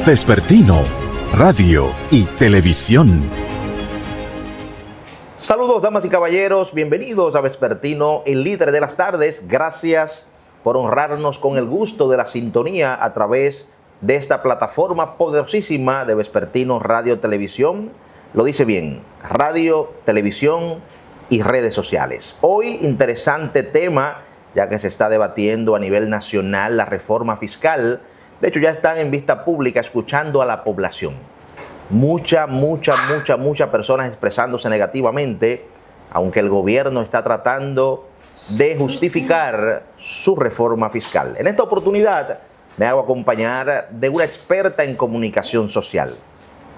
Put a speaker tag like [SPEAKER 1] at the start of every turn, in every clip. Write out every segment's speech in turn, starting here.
[SPEAKER 1] Vespertino, radio y televisión.
[SPEAKER 2] Saludos, damas y caballeros, bienvenidos a Vespertino, el líder de las tardes. Gracias por honrarnos con el gusto de la sintonía a través de esta plataforma poderosísima de Vespertino Radio Televisión. Lo dice bien, radio, televisión y redes sociales. Hoy, interesante tema, ya que se está debatiendo a nivel nacional la reforma fiscal. De hecho, ya están en vista pública escuchando a la población. Muchas personas expresándose negativamente, aunque el gobierno está tratando de justificar su reforma fiscal. En esta oportunidad me hago acompañar de una experta en comunicación social,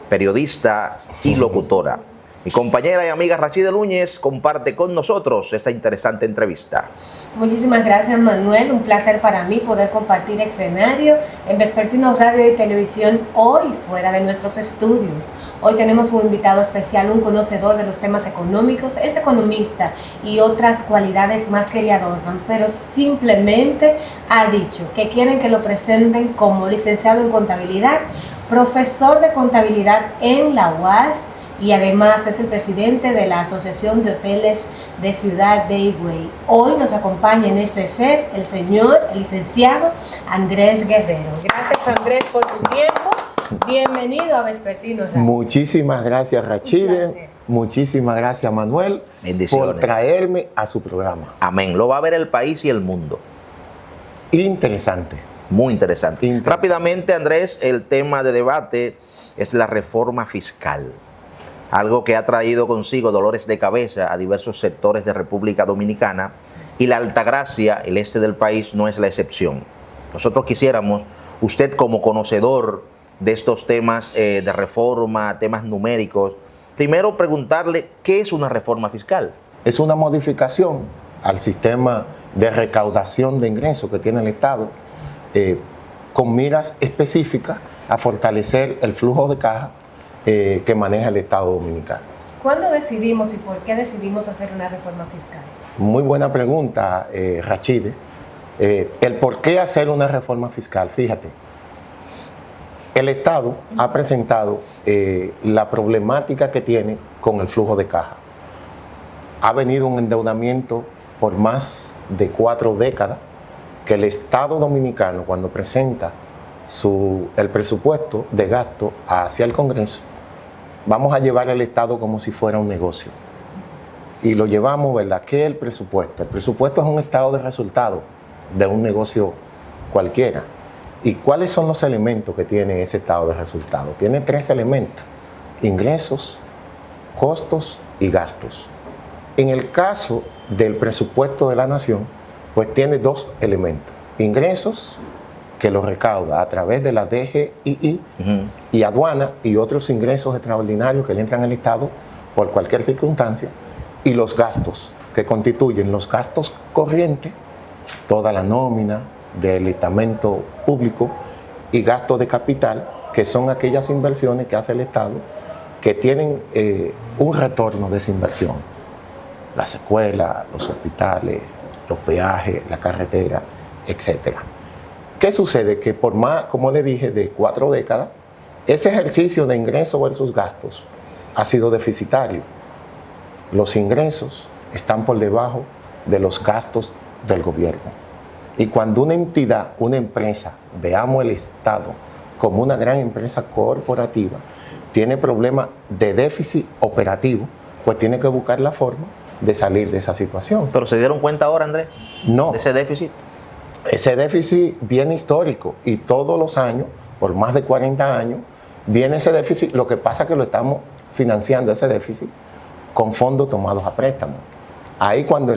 [SPEAKER 2] periodista y locutora. Mi compañera y amiga Rachide Núñez comparte con nosotros esta interesante entrevista.
[SPEAKER 3] Muchísimas gracias, Manuel. Un placer para mí poder compartir escenario en Vespertino Radio y Televisión hoy fuera de nuestros estudios. Hoy tenemos un invitado especial, un conocedor de los temas económicos, es economista y otras cualidades más que le adornan, pero simplemente ha dicho que quieren que lo presenten como licenciado en contabilidad, profesor de contabilidad en la UAS, y además es el presidente de la Asociación de Hoteles de Ciudad de Higüey. Hoy nos acompaña en este set el licenciado Andrés Guerrero. Gracias, Andrés, por tu tiempo. Bienvenido a Vespertino Radio.
[SPEAKER 4] Muchísimas gracias, Rachide. Muchísimas gracias, Manuel, por traerme a su programa.
[SPEAKER 2] Amén. Lo va a ver el país y el mundo.
[SPEAKER 4] Interesante.
[SPEAKER 2] Muy interesante. Rápidamente, Andrés, el tema de debate es la reforma fiscal. Algo que ha traído consigo dolores de cabeza a diversos sectores de República Dominicana, y la Altagracia, el este del país, no es la excepción. Nosotros quisiéramos, usted como conocedor de estos temas de reforma, temas numéricos, primero preguntarle qué es una reforma fiscal.
[SPEAKER 4] Es una modificación al sistema de recaudación de ingresos que tiene el Estado, con miras específicas a fortalecer el flujo de caja que maneja el Estado Dominicano.
[SPEAKER 3] ¿Cuándo decidimos y por qué decidimos hacer una reforma fiscal?
[SPEAKER 4] Muy buena pregunta, Rachide. El por qué hacer una reforma fiscal, fíjate. El Estado ha presentado la problemática que tiene con el flujo de caja. Ha venido un endeudamiento por más de 4 décadas que el Estado Dominicano, cuando presenta el presupuesto de gasto hacia el Congreso, vamos a llevar al Estado como si fuera un negocio. Y lo llevamos, ¿verdad? ¿Qué es el presupuesto? El presupuesto es un estado de resultados de un negocio cualquiera. ¿Y cuáles son los elementos que tiene ese estado de resultados? Tiene 3 elementos: ingresos, costos y gastos. En el caso del presupuesto de la nación, pues tiene 2 elementos: ingresos, que lo recauda a través de la DGII y aduana y otros ingresos extraordinarios que le entran al Estado por cualquier circunstancia, y los gastos, que constituyen los gastos corrientes, toda la nómina del estamento público, y gastos de capital, que son aquellas inversiones que hace el Estado que tienen un retorno de esa inversión: las escuelas, los hospitales, los peajes, la carretera, etcétera. ¿Qué sucede? Que por más, como le dije, de 4 décadas, ese ejercicio de ingresos versus gastos ha sido deficitario. Los ingresos están por debajo de los gastos del gobierno. Y cuando una entidad, una empresa, veamos el Estado como una gran empresa corporativa, tiene problemas de déficit operativo, pues tiene que buscar la forma de salir de esa situación.
[SPEAKER 2] ¿Pero se dieron cuenta ahora, Andrés,
[SPEAKER 4] no,
[SPEAKER 2] de ese déficit?
[SPEAKER 4] Ese déficit viene histórico y todos los años, por más de 40 años, viene ese déficit. Lo que pasa es que lo estamos financiando, ese déficit, con fondos tomados a préstamo. Ahí cuando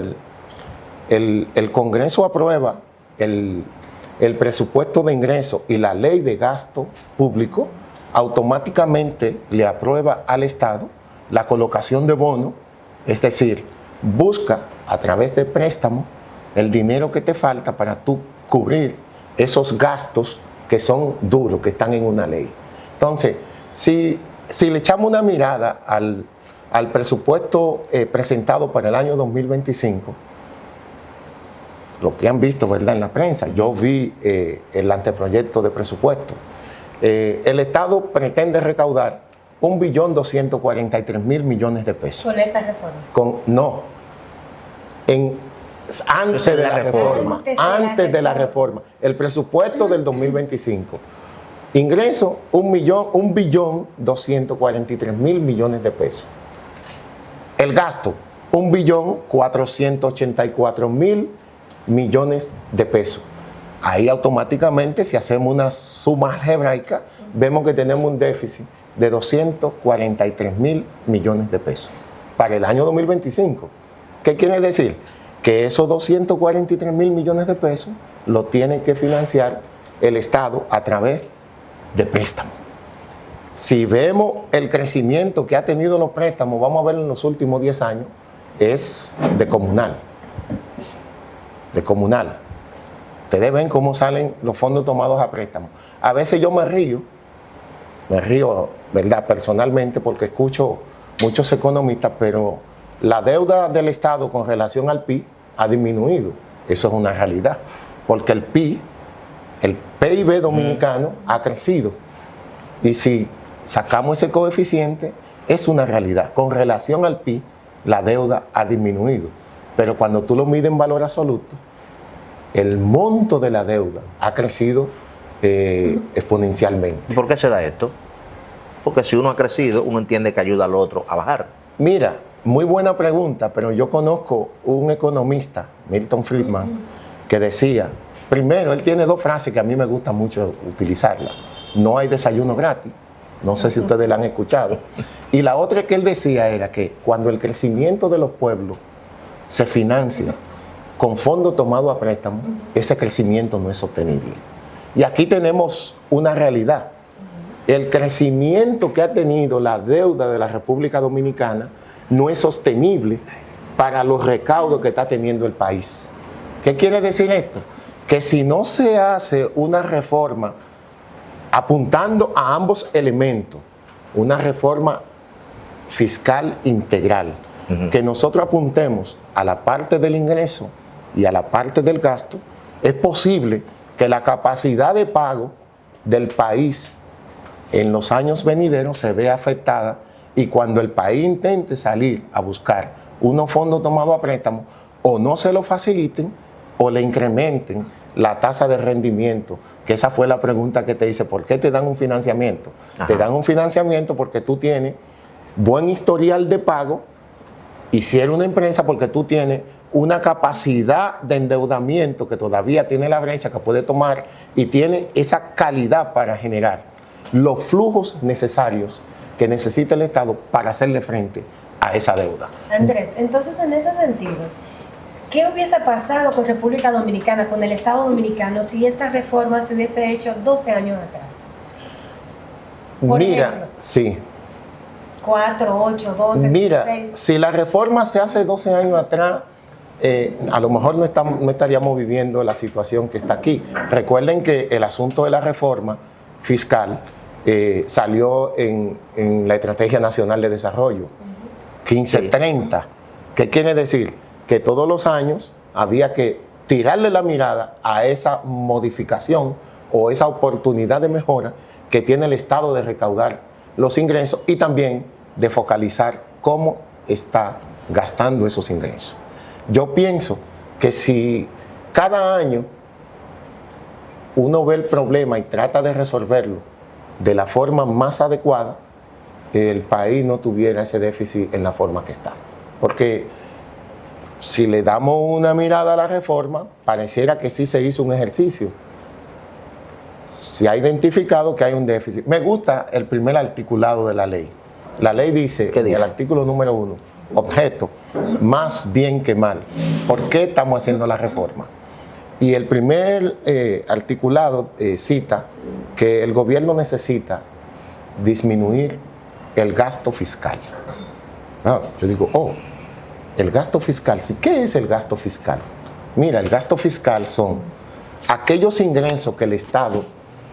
[SPEAKER 4] el Congreso aprueba el presupuesto de ingresos y la ley de gasto público, automáticamente le aprueba al Estado la colocación de bonos, es decir, busca a través de préstamo el dinero que te falta para tú cubrir esos gastos que son duros, que están en una ley. Entonces, si le echamos una mirada al presupuesto presentado para el año 2025, lo que han visto, ¿verdad?, en la prensa, yo vi el anteproyecto de presupuesto, El Estado pretende recaudar 1.243.000 millones de pesos.
[SPEAKER 3] Con esta reforma.
[SPEAKER 2] Antes
[SPEAKER 4] Antes de
[SPEAKER 2] de
[SPEAKER 4] la
[SPEAKER 2] la
[SPEAKER 4] reforma. Antes de la reforma. El presupuesto del 2025. Ingreso 1.243.000 millones de pesos. El gasto 1.484.000 millones de pesos. Ahí automáticamente, si hacemos una suma algebraica, vemos que tenemos un déficit de 243.000 millones de pesos para el año 2025. ¿Qué quiere decir? Que esos 243.000 millones de pesos lo tiene que financiar el Estado a través de préstamos. Si vemos el crecimiento que ha tenido los préstamos, vamos a ver en los últimos 10 años, es de comunal. De comunal. Ustedes ven cómo salen los fondos tomados a préstamo. A veces yo me río, ¿verdad? Personalmente, porque escucho muchos economistas, pero la deuda del Estado con relación al PIB ha disminuido. Eso es una realidad, porque el PIB, el PIB dominicano ha crecido. Y si sacamos ese coeficiente, es una realidad. Con relación al PIB, la deuda ha disminuido. Pero cuando tú lo mides en valor absoluto, el monto de la deuda ha crecido exponencialmente.
[SPEAKER 2] ¿Y por qué se da esto? Porque si uno ha crecido, uno entiende que ayuda al otro a bajar.
[SPEAKER 4] Mira, muy buena pregunta, pero yo conozco un economista, Milton Friedman, que decía, primero, él tiene dos frases que a mí me gusta mucho utilizarlas. No hay desayuno gratis, no sé si ustedes la han escuchado. Y la otra que él decía era que cuando el crecimiento de los pueblos se financia con fondos tomados a préstamo, ese crecimiento no es sostenible. Y aquí tenemos una realidad. El crecimiento que ha tenido la deuda de la República Dominicana no es sostenible para los recaudos que está teniendo el país. ¿Qué quiere decir esto? Que si no se hace una reforma apuntando a ambos elementos, una reforma fiscal integral, que nosotros apuntemos a la parte del ingreso y a la parte del gasto, es posible que la capacidad de pago del país en los años venideros se vea afectada, y cuando el país intente salir a buscar unos fondos tomados a préstamo, o no se lo faciliten o le incrementen la tasa de rendimiento, que esa fue la pregunta que te hice, ¿por qué te dan un financiamiento? Ajá. Te dan un financiamiento porque tú tienes buen historial de pago, y si eres una empresa porque tú tienes una capacidad de endeudamiento que todavía tiene la brecha que puede tomar y tiene esa calidad para generar los flujos necesarios que necesita el Estado para hacerle frente a esa deuda.
[SPEAKER 3] Andrés, entonces en ese sentido, ¿qué hubiese pasado con República Dominicana, con el Estado Dominicano, si esta reforma se hubiese hecho 12 años atrás? Por ejemplo,
[SPEAKER 4] sí.
[SPEAKER 3] 4, 8, 12,
[SPEAKER 4] Mira,
[SPEAKER 3] 16.
[SPEAKER 4] Si la reforma se hace 12 años atrás, a lo mejor no estaríamos viviendo la situación que está aquí. Recuerden que el asunto de la reforma fiscal salió en la Estrategia Nacional de Desarrollo, 1530. ¿Qué quiere decir? Que todos los años había que tirarle la mirada a esa modificación o esa oportunidad de mejora que tiene el Estado de recaudar los ingresos y también de focalizar cómo está gastando esos ingresos. Yo pienso que si cada año uno ve el problema y trata de resolverlo de la forma más adecuada, el país no tuviera ese déficit en la forma que está. Porque si le damos una mirada a la reforma, pareciera que sí se hizo un ejercicio. Se ha identificado que hay un déficit. Me gusta el primer articulado de la ley. La ley dice, en el artículo número 1, objeto, más bien que mal. ¿Por qué estamos haciendo la reforma? Y el primer articulado cita que el gobierno necesita disminuir el gasto fiscal. Yo digo, el gasto fiscal, ¿sí? ¿Qué es el gasto fiscal? Mira, el gasto fiscal son aquellos ingresos que el Estado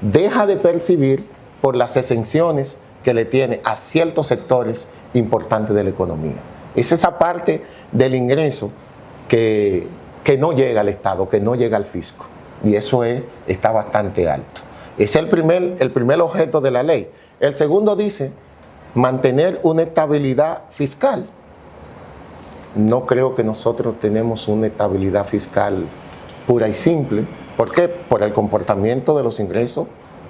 [SPEAKER 4] deja de percibir por las exenciones que le tiene a ciertos sectores importantes de la economía. Es esa parte del ingreso que no llega al Estado, que no llega al fisco. Y eso está bastante alto. Es el primer objeto de la ley. El segundo dice mantener una estabilidad fiscal. No creo que nosotros tenemos una estabilidad fiscal pura y simple. ¿Por qué? Por el comportamiento de los ingresos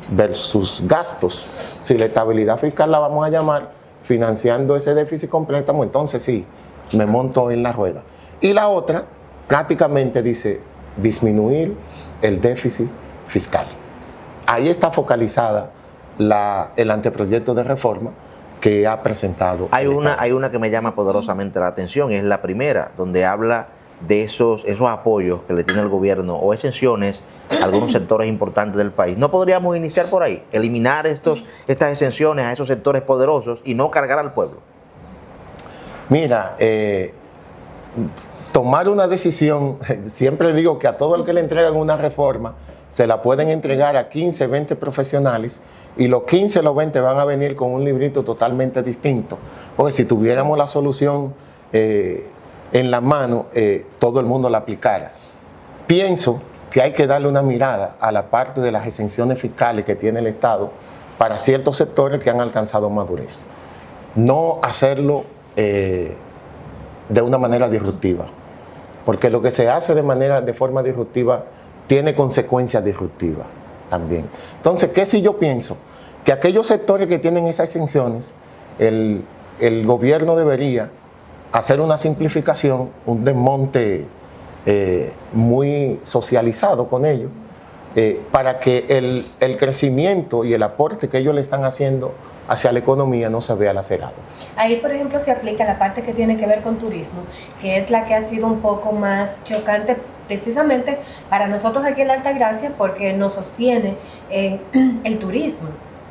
[SPEAKER 4] versus gastos. Si la estabilidad fiscal la vamos a llamar financiando ese déficit completo, entonces sí, me monto en la rueda. Y la otra prácticamente dice disminuir el déficit fiscal. Ahí está focalizada el anteproyecto de reforma que ha presentado.
[SPEAKER 2] Hay una que me llama poderosamente la atención, es la primera, donde habla de esos apoyos que le tiene el gobierno o exenciones a algunos sectores importantes del país. ¿No podríamos iniciar por ahí? Eliminar estas exenciones a esos sectores poderosos y no cargar al pueblo.
[SPEAKER 4] Mira, tomar una decisión, siempre digo que a todo el que le entregan una reforma, se la pueden entregar a 15, 20 profesionales y los 15, los 20 van a venir con un librito totalmente distinto. Porque si tuviéramos la solución en la mano, todo el mundo la aplicara. Pienso que hay que darle una mirada a la parte de las exenciones fiscales que tiene el Estado para ciertos sectores que han alcanzado madurez. No hacerlo de una manera disruptiva, porque lo que se hace de forma disruptiva tiene consecuencias disruptivas también. Entonces, ¿qué si yo pienso? Que aquellos sectores que tienen esas exenciones, el gobierno debería hacer una simplificación, un desmonte muy socializado con ellos, para que el crecimiento y el aporte que ellos le están haciendo hacia la economía no se vea lacerado.
[SPEAKER 3] Ahí, por ejemplo, se aplica la parte que tiene que ver con turismo, que es la que ha sido un poco más chocante precisamente para nosotros aquí en la Altagracia, porque nos sostiene el turismo.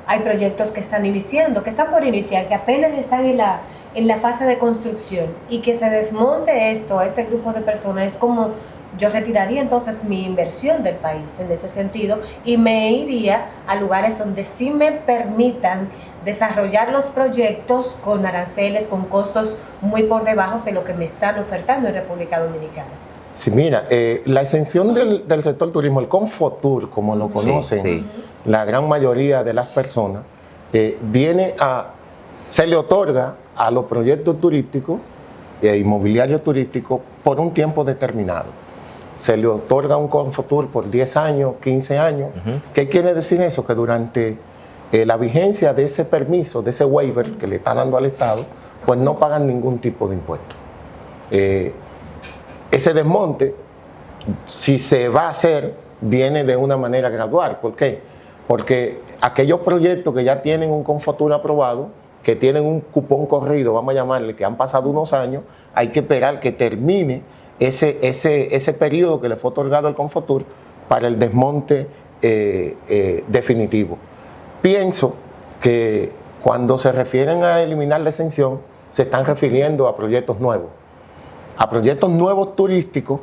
[SPEAKER 3] Hay proyectos que están iniciando, que están por iniciar, que apenas están en la fase de construcción, y que se desmonte este grupo de personas es como yo retiraría entonces mi inversión del país en ese sentido y me iría a lugares donde sí me permitan desarrollar los proyectos con aranceles, con costos muy por debajo de lo que me están ofertando en República Dominicana.
[SPEAKER 4] Sí, mira, la exención del sector turismo, el Confotur, como lo conocen la gran mayoría de las personas, se le otorga a los proyectos turísticos e inmobiliarios turísticos por un tiempo determinado. Se le otorga un Confotur por 10 años, 15 años. ¿Qué quiere decir eso? Que durante la vigencia de ese permiso, de ese waiver que le está dando al Estado, pues no pagan ningún tipo de impuesto. Ese desmonte, si se va a hacer, viene de una manera gradual. ¿Por qué? Porque aquellos proyectos que ya tienen un Confotur aprobado, que tienen un cupón corrido, vamos a llamarle, que han pasado unos años, hay que esperar que termine ese periodo que le fue otorgado al Confotur para el desmonte definitivo. Pienso que cuando se refieren a eliminar la exención, se están refiriendo a proyectos nuevos turísticos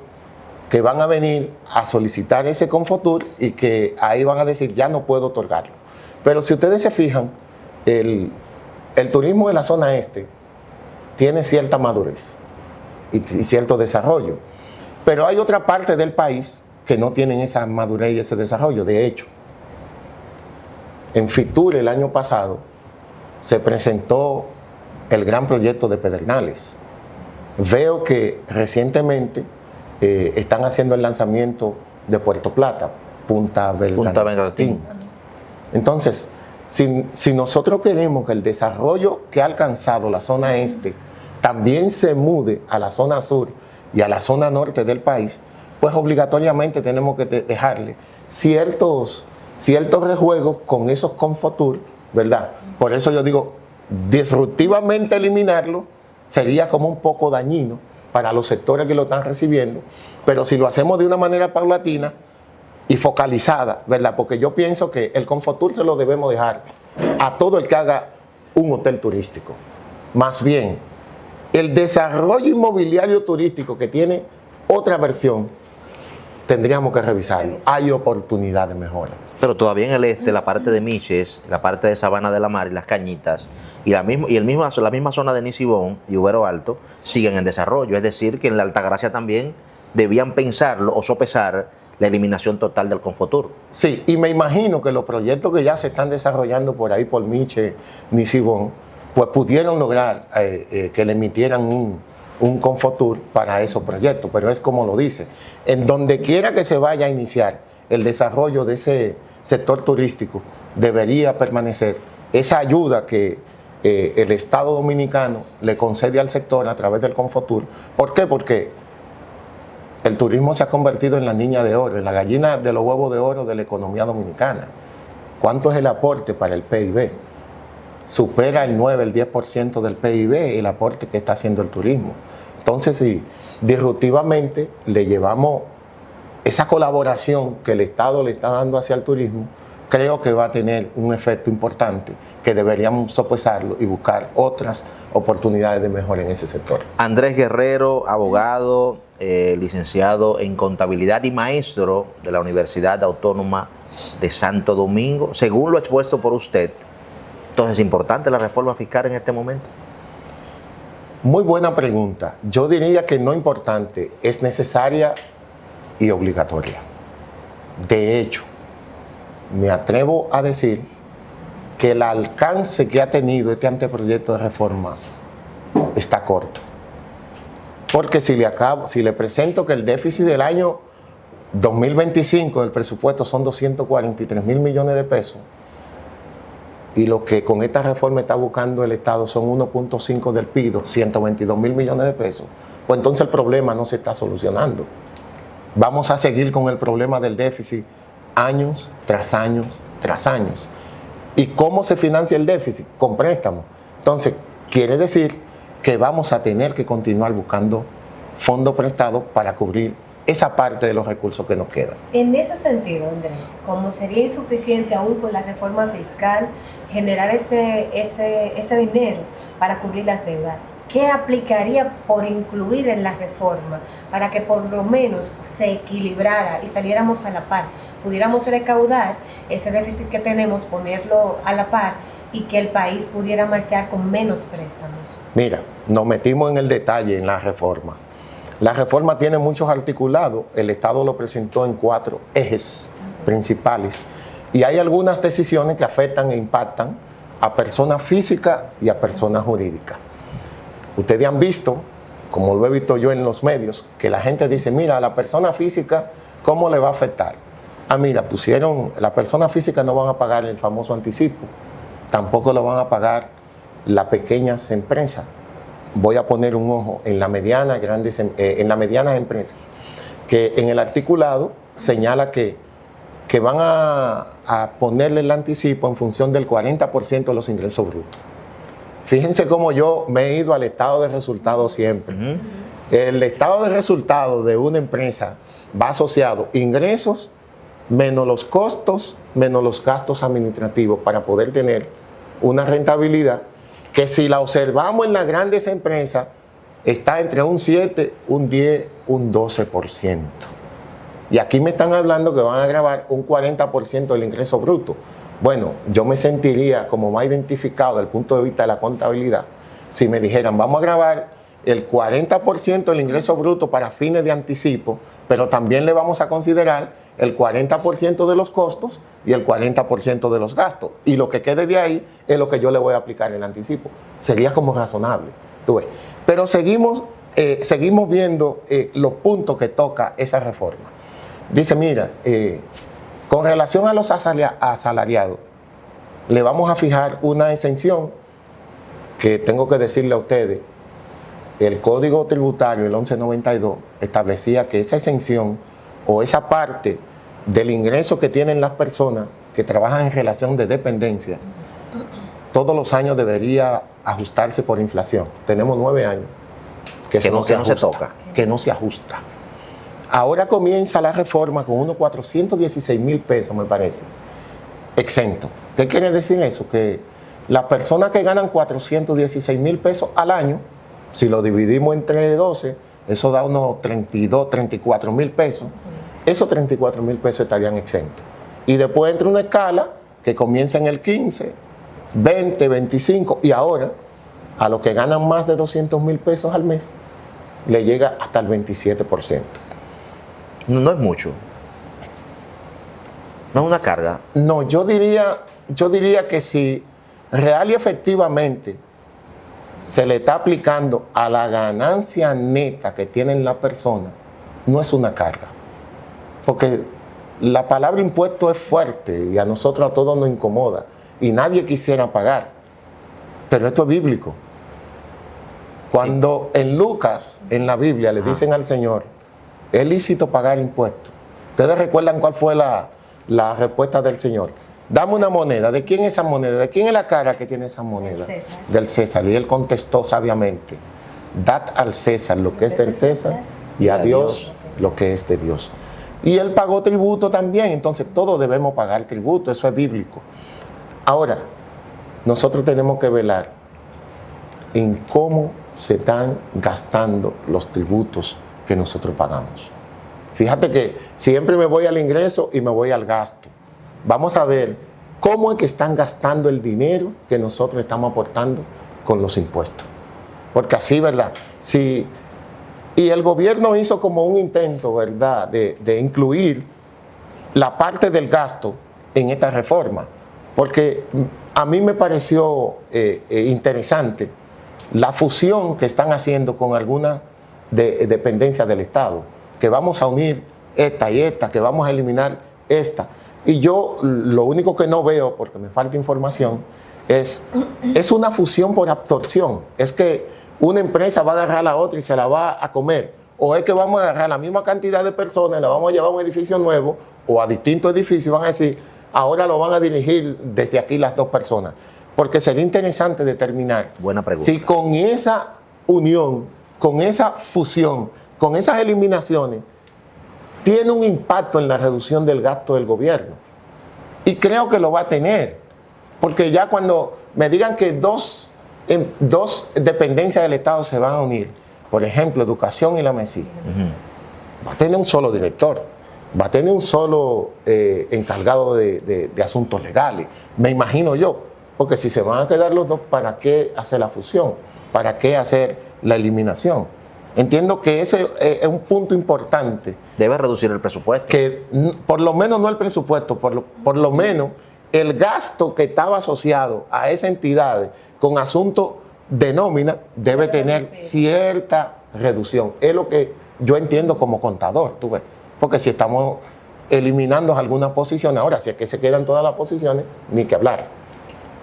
[SPEAKER 4] que van a venir a solicitar ese Confotur y que ahí van a decir ya no puedo otorgarlo. Pero si ustedes se fijan, el turismo de la zona este tiene cierta madurez y cierto desarrollo, pero hay otra parte del país que no tienen esa madurez y ese desarrollo. De hecho, en Fitur el año pasado se presentó el gran proyecto de Pedernales. Veo que recientemente están haciendo el lanzamiento de Puerto Plata, Punta Belgartín. Entonces, si nosotros queremos que el desarrollo que ha alcanzado la zona este también se mude a la zona sur y a la zona norte del país, pues obligatoriamente tenemos que dejarle ciertos rejuegos con esos Confotur, ¿verdad? Por eso yo digo, disruptivamente eliminarlo sería como un poco dañino para los sectores que lo están recibiendo, pero si lo hacemos de una manera paulatina y focalizada, ¿verdad? Porque yo pienso que el Confotur se lo debemos dejar a todo el que haga un hotel turístico. Más bien, el desarrollo inmobiliario turístico que tiene otra versión, tendríamos que revisarlo. Hay oportunidad de mejora.
[SPEAKER 2] Pero todavía en el este, la parte de Miches, la parte de Sabana de la Mar y Las Cañitas, y la misma zona de Nisibón y Ubero Alto siguen en desarrollo. Es decir, que en la Altagracia también debían pensarlo o sopesar la eliminación total del Confotur.
[SPEAKER 4] Sí, y me imagino que los proyectos que ya se están desarrollando por ahí, por Miche, Nisibón, pues pudieron lograr que le emitieran un Confotur para esos proyectos, pero es como lo dice, en donde quiera que se vaya a iniciar el desarrollo de ese sector turístico, debería permanecer esa ayuda que el Estado Dominicano le concede al sector a través del Confotur. ¿Por qué? Porque el turismo se ha convertido en la niña de oro, en la gallina de los huevos de oro de la economía dominicana. ¿Cuánto es el aporte para el PIB? Supera el 9, el 10% del PIB el aporte que está haciendo el turismo. Entonces, si disruptivamente le llevamos esa colaboración que el Estado le está dando hacia el turismo, creo que va a tener un efecto importante que deberíamos sopesarlo y buscar otras oportunidades de mejora en ese sector.
[SPEAKER 2] Andrés Guerrero, abogado, licenciado en contabilidad y maestro de la Universidad Autónoma de Santo Domingo. Según lo expuesto por usted, entonces, ¿es importante la reforma fiscal en este momento?
[SPEAKER 4] Muy buena pregunta. Yo diría que no importante, es necesaria y obligatoria. De hecho, me atrevo a decir que el alcance que ha tenido este anteproyecto de reforma está corto. Porque si le presento que el déficit del año 2025 del presupuesto son 243,000 millones de pesos, y lo que con esta reforma está buscando el Estado son 1.5 del PIB, 122,000 millones de pesos, pues entonces el problema no se está solucionando. Vamos a seguir con el problema del déficit años tras años tras años. ¿Y cómo se financia el déficit? Con préstamos. Entonces, quiere decir que vamos a tener que continuar buscando fondos prestados para cubrir esa parte de los recursos que nos quedan.
[SPEAKER 3] En ese sentido, Andrés, como sería insuficiente aún con la reforma fiscal generar ese dinero para cubrir las deudas, ¿qué aplicaría por incluir en la reforma para que por lo menos se equilibrara y saliéramos a la par? Pudiéramos recaudar ese déficit que tenemos, ponerlo a la par y que el país pudiera marchar con menos préstamos.
[SPEAKER 4] Mira, nos metimos en el detalle en la reforma. La reforma tiene muchos articulados, el Estado lo presentó en 4 ejes principales y hay algunas decisiones que afectan e impactan a personas físicas y a personas jurídicas. Ustedes han visto, como lo he visto yo en los medios, que la gente dice, mira, a la persona física, ¿cómo le va a afectar? Ah, mira, las personas físicas no van a pagar el famoso anticipo, tampoco lo van a pagar las pequeñas empresas. Voy a poner un ojo en las medianas empresas, que en el articulado señala que van a ponerle el anticipo en función del 40% de los ingresos brutos. Fíjense cómo yo me he ido al estado de resultados siempre. El estado de resultados de una empresa va asociado ingresos menos los costos, menos los gastos administrativos para poder tener una rentabilidad que si la observamos en las grandes empresas está entre un 7, un 10, un 12%. Y aquí me están hablando que van a grabar un 40% del ingreso bruto. Bueno, yo me sentiría como más identificado desde el punto de vista de la contabilidad si me dijeran, vamos a grabar el 40% del ingreso bruto para fines de anticipo, pero también le vamos a considerar el 40% de los costos y el 40% de los gastos. Y lo que quede de ahí es lo que yo le voy a aplicar en el anticipo. Sería como razonable. ¿Tú ves? Pero seguimos viendo los puntos que toca esa reforma. Dice, mira, con relación a los asalariados, le vamos a fijar una exención que tengo que decirle a ustedes. El Código Tributario, el 1192, establecía que esa exención o esa parte del ingreso que tienen las personas que trabajan en relación de dependencia, todos los años debería ajustarse por inflación. Tenemos 9 años que no se ajusta. Ahora comienza la reforma con unos 416,000 pesos, me parece, exento. ¿Qué quiere decir eso? Que las personas que ganan 416,000 pesos al año, si lo dividimos entre 12, eso da unos 32, 34,000 pesos. Esos 34,000 pesos estarían exentos. Y después entra una escala que comienza en el 15, 20, 25 y ahora a los que ganan más de 200,000 pesos al mes le llega hasta el 27%.
[SPEAKER 2] No es mucho. No es una carga.
[SPEAKER 4] No, yo diría que si real y efectivamente se le está aplicando a la ganancia neta que tienen las personas, no es una carga. Porque la palabra impuesto es fuerte y a nosotros a todos nos incomoda y nadie quisiera pagar. Pero esto es bíblico. Cuando en Lucas, en la Biblia, le dicen al Señor, es lícito pagar impuestos. ¿Ustedes recuerdan cuál fue la respuesta del Señor? Dame una moneda. ¿De quién es esa moneda? ¿De quién es la cara que tiene esa moneda? Del César. Y él contestó sabiamente, dad al César lo que es del César y a Dios lo que es de Dios. Y él pagó tributo también, entonces todos debemos pagar tributo, eso es bíblico. Ahora, nosotros tenemos que velar en cómo se están gastando los tributos que nosotros pagamos. Fíjate que siempre me voy al ingreso y me voy al gasto. Vamos a ver cómo es que están gastando el dinero que nosotros estamos aportando con los impuestos. Porque así, ¿verdad? Y el gobierno hizo como un intento, ¿verdad?, de incluir la parte del gasto en esta reforma. Porque a mí me pareció interesante la fusión que están haciendo con algunas dependencias del Estado, que vamos a unir esta y esta, que vamos a eliminar esta. Y yo lo único que no veo, porque me falta información, es una fusión por absorción. Es que una empresa va a agarrar a la otra y se la va a comer. O es que vamos a agarrar la misma cantidad de personas, la vamos a llevar a un edificio nuevo o a distintos edificios y van a decir, ahora lo van a dirigir desde aquí las dos personas. Porque sería interesante determinar si con esa unión, con esa fusión, con esas eliminaciones, tiene un impacto en la reducción del gasto del gobierno. Y creo que lo va a tener. Porque ya cuando me digan que dos dependencias del Estado se van a unir, por ejemplo, educación y la MESI, va a tener un solo director, va a tener un solo encargado de asuntos legales, me imagino yo, porque si se van a quedar los dos, ¿para qué hacer la fusión? ¿Para qué hacer la eliminación? Entiendo que ese es un punto importante.
[SPEAKER 2] Debe reducir el presupuesto.
[SPEAKER 4] Que por lo menos no el presupuesto, por lo menos el gasto que estaba asociado a esa entidad con asuntos de nómina debe tener cierta reducción. Es lo que yo entiendo como contador, tú ves. Porque si estamos eliminando algunas posiciones, ahora si es que se quedan todas las posiciones, ni que hablar.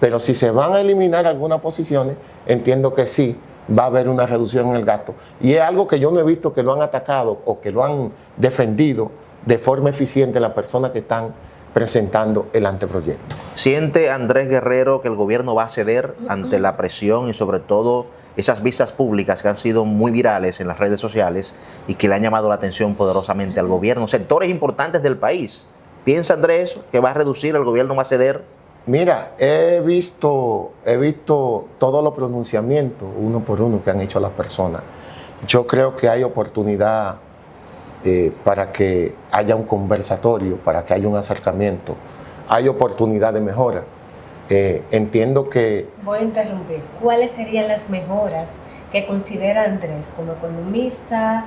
[SPEAKER 4] Pero si se van a eliminar algunas posiciones, entiendo que sí va a haber una reducción en el gasto. Y es algo que yo no he visto que lo han atacado o que lo han defendido de forma eficiente las personas que están presentando el anteproyecto.
[SPEAKER 2] ¿Siente Andrés Guerrero que el gobierno va a ceder ante la presión y sobre todo esas vistas públicas que han sido muy virales en las redes sociales y que le han llamado la atención poderosamente al gobierno? Sectores importantes del país. ¿Piensa Andrés que va a reducir, el gobierno va a ceder?
[SPEAKER 4] Mira, he visto todos los pronunciamientos uno por uno que han hecho las personas. Yo creo que hay oportunidad para que haya un conversatorio, para que haya un acercamiento. Hay oportunidad de mejora. Entiendo que...
[SPEAKER 3] Voy a interrumpir. ¿Cuáles serían las mejoras que considera Andrés como economista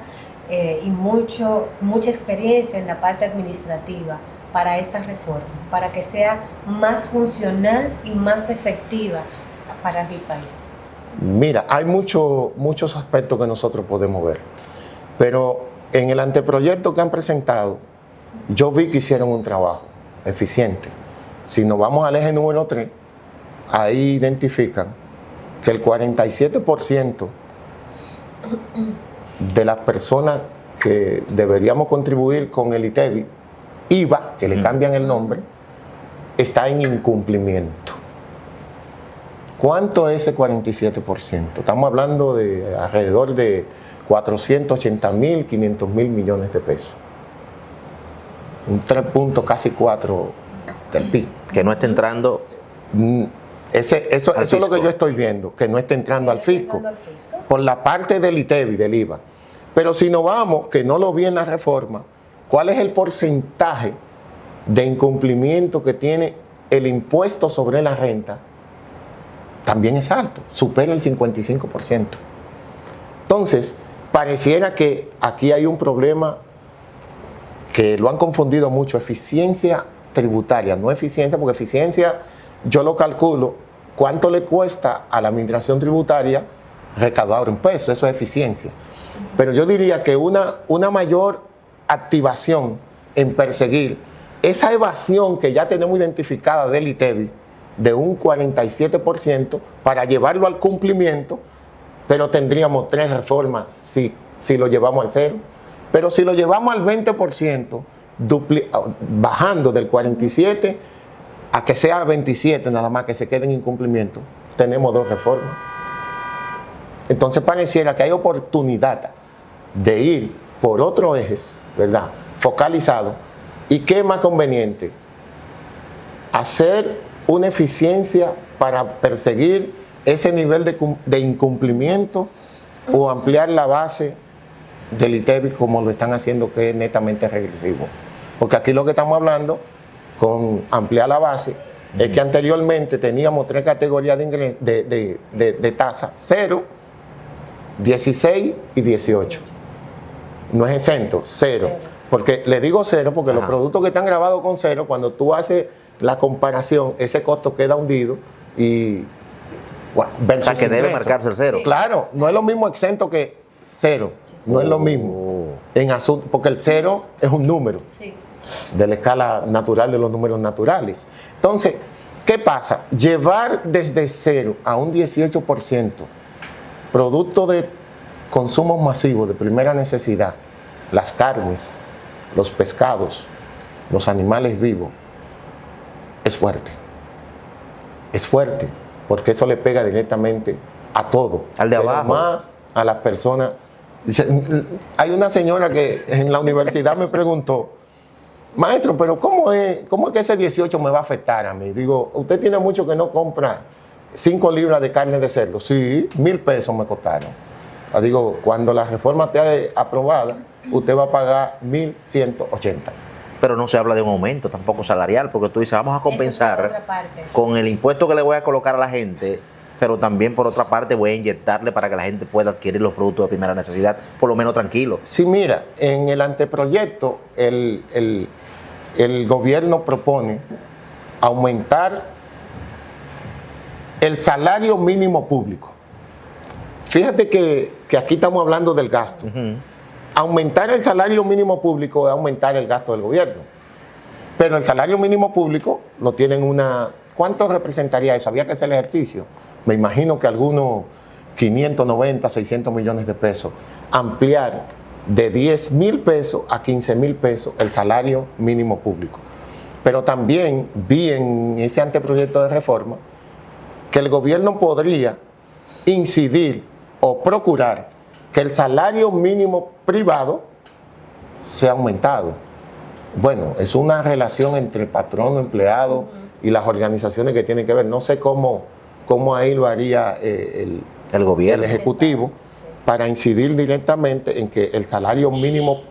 [SPEAKER 3] y mucha experiencia en la parte administrativa para esta reforma, para que sea más funcional y más efectiva para el país?
[SPEAKER 4] Mira, hay muchos aspectos que nosotros podemos ver, pero en el anteproyecto que han presentado, yo vi que hicieron un trabajo eficiente. Si nos vamos al eje número 3, ahí identifican que el 47% de las personas que deberíamos contribuir con el ITEVI, IVA, que le cambian el nombre, está en incumplimiento. ¿Cuánto es ese 47%? Estamos hablando de alrededor de 480.000, 500.000 millones de pesos. Un 3.4 del PIB.
[SPEAKER 2] Que no está entrando.
[SPEAKER 4] Eso es lo que yo estoy viendo, que no está entrando al fisco por la parte del ITEVI, del IVA. Pero si nos vamos, que no lo vi en la reforma, ¿cuál es el porcentaje de incumplimiento que tiene el impuesto sobre la renta? También es alto, supera el 55%. Entonces, pareciera que aquí hay un problema que lo han confundido mucho, eficiencia tributaria, no eficiencia, porque eficiencia yo lo calculo cuánto le cuesta a la administración tributaria recaudar un peso, eso es eficiencia. Pero yo diría que una mayor activación en perseguir esa evasión que ya tenemos identificada del ITEVIS de un 47% para llevarlo al cumplimiento, pero tendríamos 3 reformas si lo llevamos al 0. Pero si lo llevamos al 20%, bajando del 47 a que sea 27 nada más, que se quede en incumplimiento, tenemos 2 reformas. Entonces pareciera que hay oportunidad de ir por otros ejes, ¿verdad?, focalizado. ¿Y qué es más conveniente? Hacer una eficiencia para perseguir ese nivel de incumplimiento o ampliar la base del ITEVIS como lo están haciendo, que es netamente regresivo. Porque aquí lo que estamos hablando con ampliar la base es que anteriormente teníamos 3 categorías de tasa: 0, 16 y 18. No es exento, 0. Porque le digo 0 porque los productos que están grabados con 0, cuando tú haces la comparación, ese costo queda hundido y
[SPEAKER 2] o sea, que debe marcarse el 0.
[SPEAKER 4] Claro, no es lo mismo exento que 0. No es lo mismo en asunto, porque el 0 es un número de la escala natural de los números naturales. Entonces, ¿qué pasa? Llevar desde 0 a un 18% producto de consumo masivo de primera necesidad, las carnes, los pescados, los animales vivos, es fuerte. Es fuerte, porque eso le pega directamente a todo.
[SPEAKER 2] Al de abajo.
[SPEAKER 4] Más a las personas. Hay una señora que en la universidad me preguntó: maestro, pero ¿cómo es que ese 18 me va a afectar a mí? Digo, usted tiene mucho que no compra 5 libras de carne de cerdo. Sí, 1,000 pesos me costaron. Digo, cuando la reforma esté aprobada, usted va a pagar 1,180.
[SPEAKER 2] Pero no se habla de un aumento tampoco salarial, porque tú dices, vamos a compensar con el impuesto que le voy a colocar a la gente, pero también por otra parte voy a inyectarle para que la gente pueda adquirir los productos de primera necesidad, por lo menos tranquilo.
[SPEAKER 4] Sí, mira, en el anteproyecto el gobierno propone aumentar el salario mínimo público. Fíjate que aquí estamos hablando del gasto. Aumentar el salario mínimo público es aumentar el gasto del gobierno. Pero el salario mínimo público lo tienen ¿cuánto representaría eso? Había que hacer el ejercicio. Me imagino que algunos 590, 600 millones de pesos. Ampliar de 10,000 pesos a 15,000 pesos el salario mínimo público. Pero también vi en ese anteproyecto de reforma que el gobierno podría incidir o procurar que el salario mínimo privado sea aumentado. Bueno, es una relación entre patrono, empleado y las organizaciones que tienen que ver. No sé cómo ahí lo haría el gobierno, el Ejecutivo, para incidir directamente en que el salario mínimo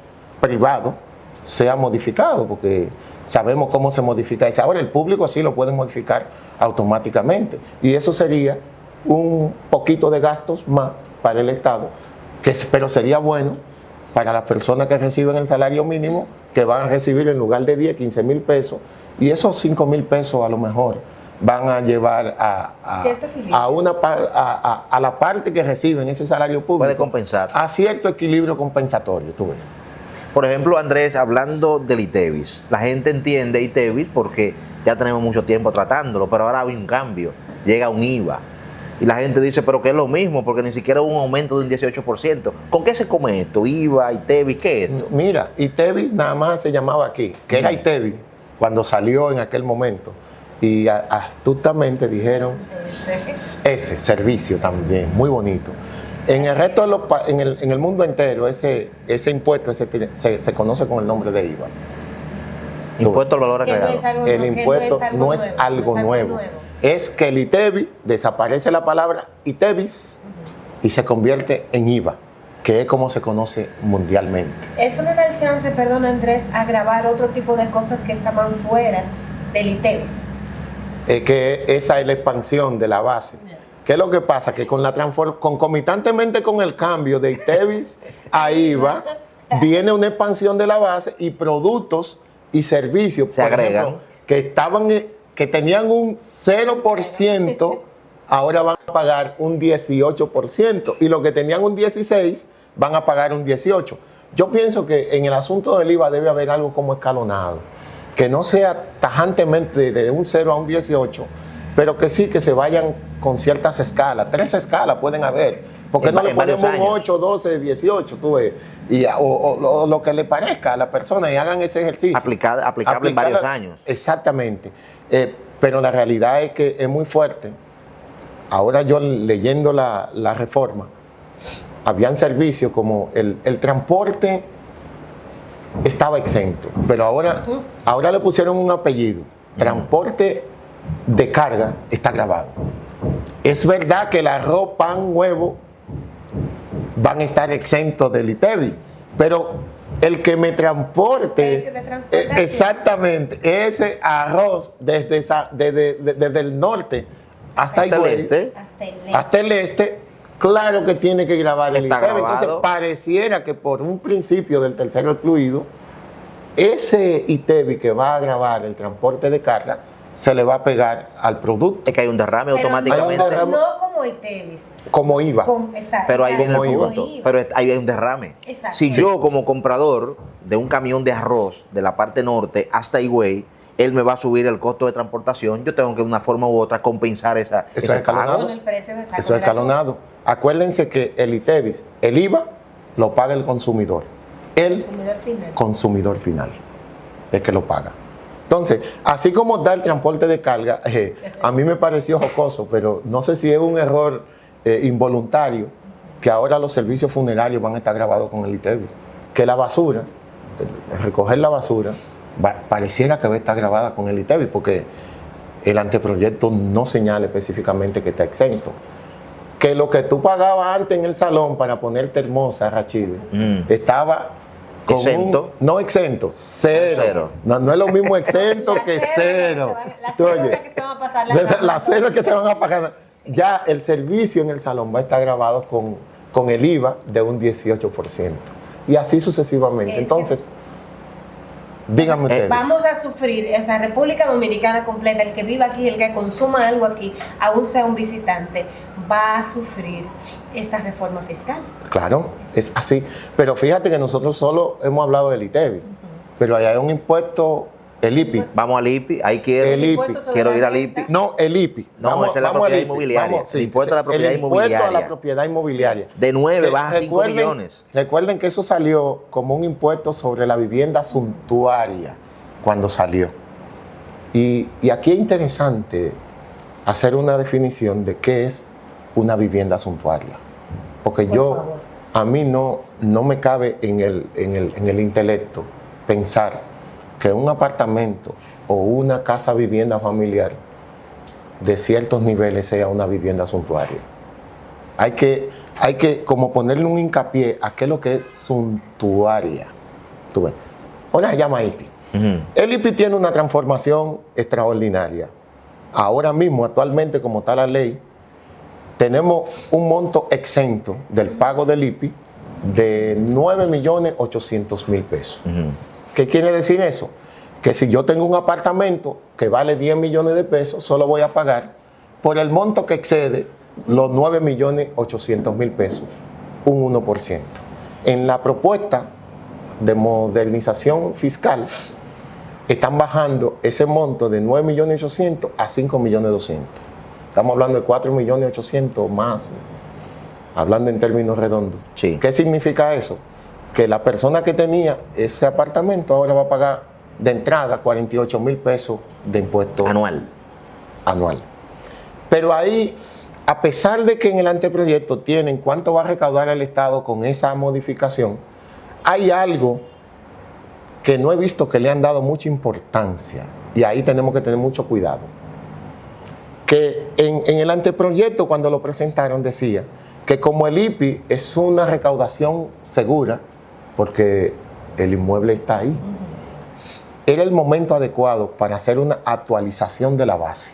[SPEAKER 4] privado sea modificado, porque sabemos cómo se modifica eso. Ahora el público sí lo puede modificar automáticamente, y eso sería un poquito de gastos más para el Estado, pero sería bueno para las personas que reciben el salario mínimo, que van a recibir en lugar de 10, 15,000 pesos, y esos 5,000 pesos a lo mejor van a llevar a la parte que reciben ese salario público.
[SPEAKER 2] Puede compensar.
[SPEAKER 4] A cierto equilibrio compensatorio, tú ves.
[SPEAKER 2] Por ejemplo, Andrés, hablando del ITEVIS, la gente entiende ITEVIS porque ya tenemos mucho tiempo tratándolo, pero ahora hay un cambio, llega un IVA. Y la gente dice, pero que es lo mismo, porque ni siquiera hubo un aumento de un 18%. ¿Con qué se come esto? ¿IVA, ITEVIS? ¿Qué es esto?
[SPEAKER 4] Mira, ITEVIS nada más se llamaba aquí, que era ITEVIS cuando salió en aquel momento. Y astutamente dijeron ese servicio también, muy bonito. En el resto en el mundo entero, ese impuesto se conoce con el nombre de IVA.
[SPEAKER 2] Impuesto al valor agregado.
[SPEAKER 4] El impuesto no es algo nuevo. Es que el ITEVIS, desaparece la palabra ITEVIS y se convierte en IVA, que es como se conoce mundialmente.
[SPEAKER 3] Eso le da el chance, perdón Andrés, a grabar otro tipo de cosas que estaban fuera del ITEVIS.
[SPEAKER 4] Que esa es la expansión de la base. ¿Qué es lo que pasa? Que concomitantemente con el cambio de ITEVIS a IVA, viene una expansión de la base y productos y servicios.
[SPEAKER 2] Se agregan.
[SPEAKER 4] Ejemplo, que tenían un 0%, ahora van a pagar un 18%. Y los que tenían un 16% van a pagar un 18%. Yo pienso que en el asunto del IVA debe haber algo como escalonado. Que no sea tajantemente de un 0 a un 18, pero que sí que se vayan con ciertas escalas. 3 escalas pueden haber. ¿Por qué no le ponemos un 8, 12, 18? Tú ves? O lo que le parezca a la persona y hagan ese ejercicio.
[SPEAKER 2] Aplicable en varios años.
[SPEAKER 4] Exactamente. Pero la realidad es que es muy fuerte. Ahora yo leyendo la reforma, habían servicios como el transporte estaba exento, pero ahora le pusieron un apellido. Transporte de carga está grabado. Es verdad que el arroz, pan, huevo van a estar exentos del ITEVIS, pero el que me transporte, exactamente, ese arroz desde el norte hasta el este, claro que tiene que grabar el ITEVIS. Entonces pareciera que por un principio del tercero excluido, ese ITEVIS que va a grabar el transporte de carga se le va a pegar al producto.
[SPEAKER 2] Es que hay un derrame automáticamente.
[SPEAKER 3] No como ITEVIS.
[SPEAKER 4] Como IVA.
[SPEAKER 2] Pero ahí viene el punto. Pero ahí hay un derrame.
[SPEAKER 3] Exacto.
[SPEAKER 2] Si yo como comprador de un camión de arroz de la parte norte hasta Higüey, él me va a subir el costo de transportación, yo tengo que de una forma u otra compensar ese
[SPEAKER 4] escalonado.
[SPEAKER 3] Con el precio de
[SPEAKER 4] Eso es escalonado. Acuérdense que el ITEVIS, el IVA, lo paga el consumidor. El consumidor final es que lo paga. Entonces, así como da el transporte de carga, a mí me pareció jocoso, pero no sé si es un error involuntario, que ahora los servicios funerarios van a estar grabados con el ITEVIS. Que la basura, recoger la basura, pareciera que va a estar grabada con el ITEVIS, porque el anteproyecto no señala específicamente que está exento. Que lo que tú pagabas antes en el salón para ponerte hermosa, Rachid, estaba con
[SPEAKER 2] exento.
[SPEAKER 4] No exento, cero. No es lo mismo exento que cero. Las ceros que se van a pagar. Ya el servicio en el salón va a estar grabado con el IVA de un 18%. Y así sucesivamente. Entonces, díganme ustedes.
[SPEAKER 3] Vamos a sufrir, o sea, República Dominicana completa, el que viva aquí, el que consuma algo aquí, aún sea un visitante, va a sufrir esta reforma fiscal.
[SPEAKER 4] Claro, es así. Pero fíjate que nosotros solo hemos hablado del ITEVIS, pero allá hay un impuesto, el IPI.
[SPEAKER 2] Vamos al IPI, ahí quiero ir al IPI.
[SPEAKER 4] No, el IPI.
[SPEAKER 2] No, esa es la propiedad inmobiliaria. El impuesto a la propiedad inmobiliaria.
[SPEAKER 4] El impuesto a la propiedad inmobiliaria.
[SPEAKER 2] De 9 baja a 5 millones.
[SPEAKER 4] Recuerden que eso salió como un impuesto sobre la vivienda suntuaria cuando salió. Y aquí es interesante hacer una definición de qué es una vivienda suntuaria. Porque a mí no me cabe en el intelecto pensar que un apartamento o una casa vivienda familiar de ciertos niveles sea una vivienda suntuaria. Hay que como ponerle un hincapié a qué es lo que es suntuaria. ¿Tú ves? Ahora se llama IPI. El IPI tiene una transformación extraordinaria. Ahora mismo, actualmente, como está la ley, tenemos un monto exento del pago del IPI de 9.800.000 pesos. ¿Qué quiere decir eso? Que si yo tengo un apartamento que vale 10 millones de pesos, solo voy a pagar por el monto que excede los 9.800.000 pesos, un 1%. En la propuesta de modernización fiscal, están bajando ese monto de 9.800.000 a 5.200.000. Estamos hablando de 4.800.000 más, hablando en términos redondos.
[SPEAKER 2] Sí.
[SPEAKER 4] ¿Qué significa eso? Que la persona que tenía ese apartamento ahora va a pagar de entrada 48.000 pesos de impuesto
[SPEAKER 2] anual.
[SPEAKER 4] Pero ahí, a pesar de que en el anteproyecto tienen cuánto va a recaudar el Estado con esa modificación, hay algo que no he visto que le han dado mucha importancia, y ahí tenemos que tener mucho cuidado. Que en el anteproyecto, cuando lo presentaron, decía que como el IPI es una recaudación segura, porque el inmueble está ahí, era el momento adecuado para hacer una actualización de la base